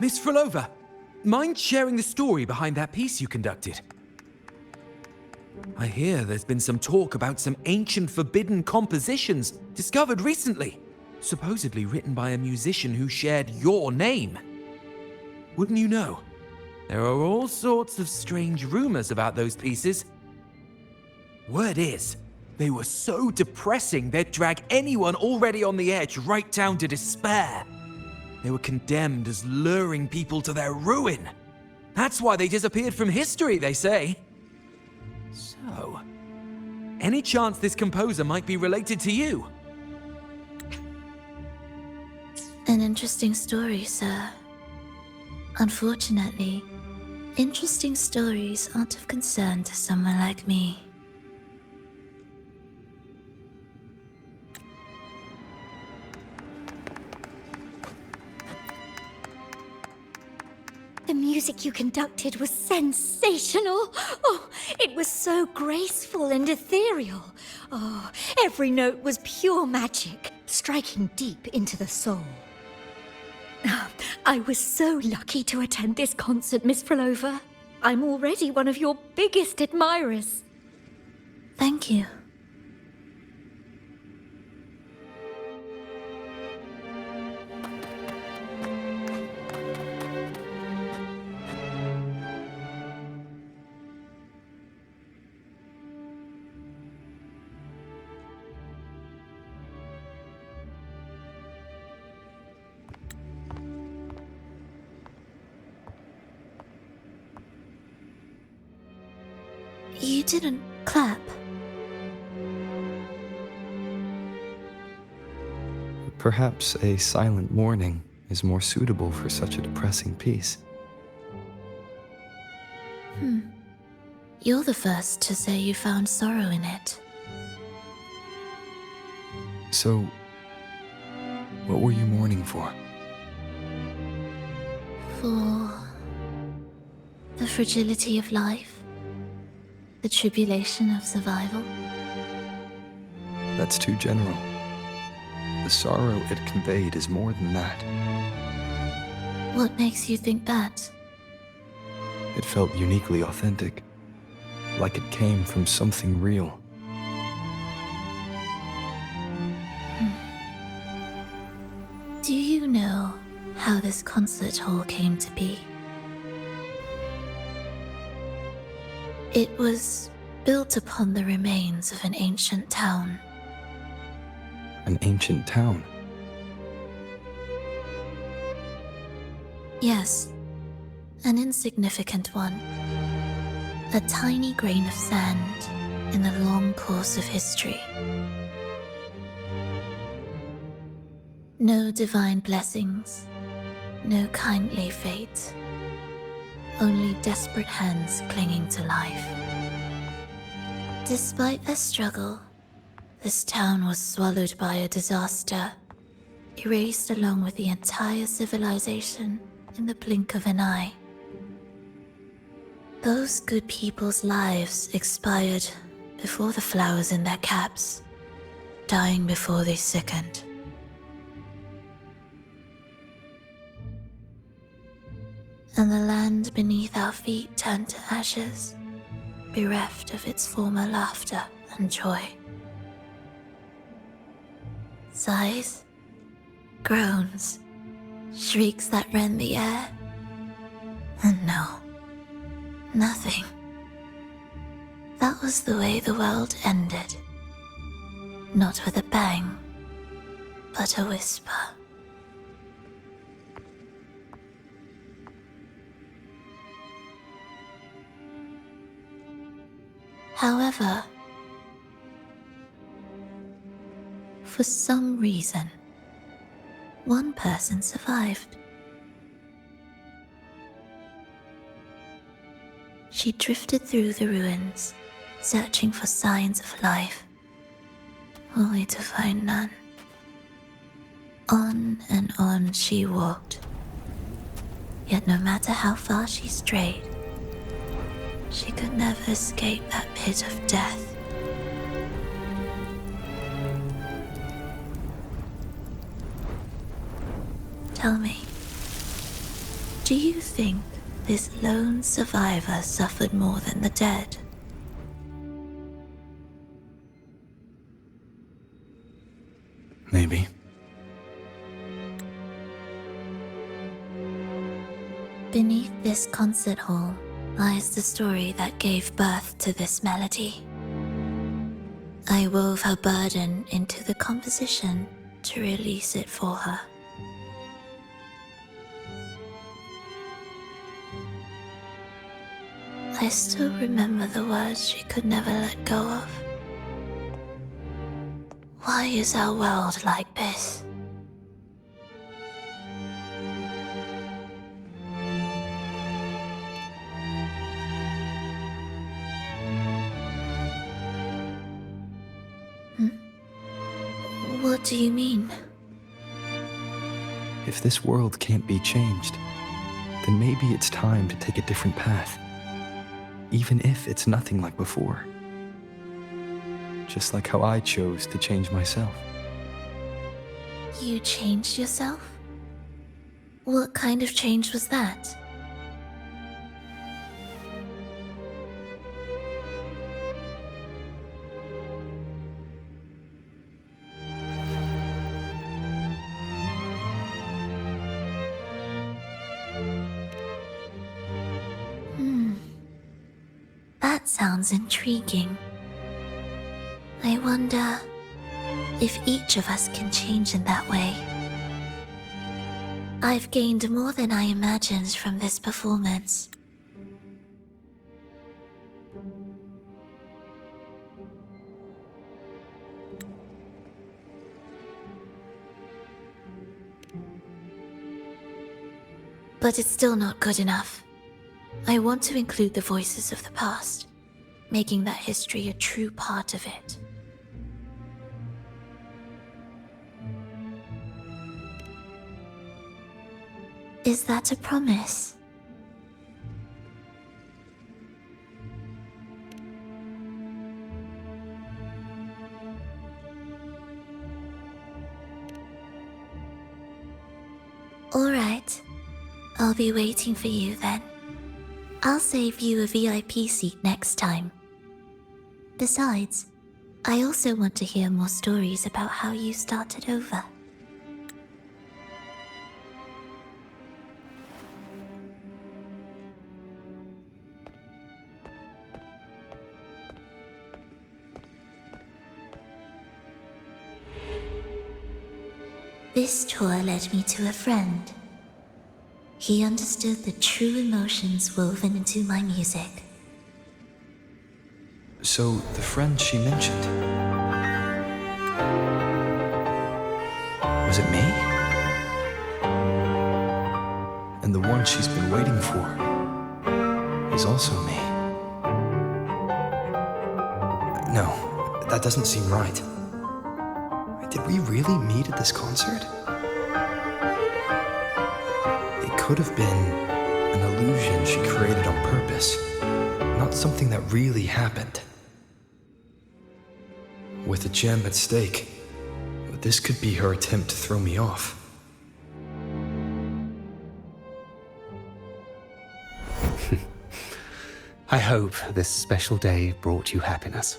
Miss Frolova, mind sharing the story behind that piece you conducted? I hear there's been some talk about some ancient forbidden compositions discovered recently, supposedly written by a musician who shared your name. Wouldn't you know? There are all sorts of strange rumors about those pieces. Word is, they were so depressing they'd drag anyone already on the edge right down to despair. They were condemned as luring people to their ruin. That's why they disappeared from history, they say. So, any chance this composer might be related to you? An interesting story, sir. Unfortunately, interesting stories aren't of concern to someone like me. The music you conducted was sensational. Oh, it was so graceful and ethereal. Oh, every note was pure magic, striking deep into the soul. I was so lucky to attend this concert, Miss Frolova. I'm already one of your biggest admirers. Thank you. You didn't clap. Perhaps a silent mourning is more suitable for such a depressing piece. You're the first to say you found sorrow in it. So, what were you mourning for? For the fragility of life, the tribulation of survival. That's too general. The sorrow it conveyed is more than that. What makes you think that? It felt uniquely authentic, like it came from something real. Do you know how this concert hall came to be? It was built upon the remains of an ancient town. An ancient town. Yes, an insignificant one. A tiny grain of sand in the long course of history. No divine blessings, no kindly fate. Only desperate hands clinging to life. Despite their struggle, this town was swallowed by a disaster, erased along with the entire civilization in the blink of an eye. Those good people's lives expired before the flowers in their caps, dying before they sickened. And the land beneath our feet turned to ashes, bereft of its former laughter and joy. Sighs, groans, shrieks that rend the air. And no, nothing. That was the way the world ended. Not with a bang, but a whisper. However, for some reason, one person survived. She drifted through the ruins, searching for signs of life, only to find none. On and on she walked, yet no matter how far she strayed, she could never escape that pit of death. Tell me, Do you think this lone survivor suffered more than the dead? Maybe. Beneath this concert hall lies the story that gave birth to this melody. I wove her burden into the composition to release it for her. I still remember the words she could never let go of. Why is our world like this? What do you mean? If this world can't be changed, then maybe it's time to take a different path. Even if it's nothing like before. Just like how I chose to change myself. You changed yourself? What kind of change was that? That sounds intriguing. I wonder if each of us can change in that way. I've gained more than I imagined from this performance. But it's still not good enough. I want to include the voices of the past, making that history a true part of it. Is that a promise? All right. I'll be waiting for you then. I'll save you a VIP seat next time. Besides, I also want to hear more stories about how you started over. This tour led me to a friend. He understood the true emotions woven into my music. So, the friend she mentioned... was it me? And the one she's been waiting for is also me. No, that doesn't seem right. Did we really meet at this concert? It could have been an illusion she created on purpose, not something that really happened. With a gem at stake, this could be her attempt to throw me off. I hope this special day brought you happiness.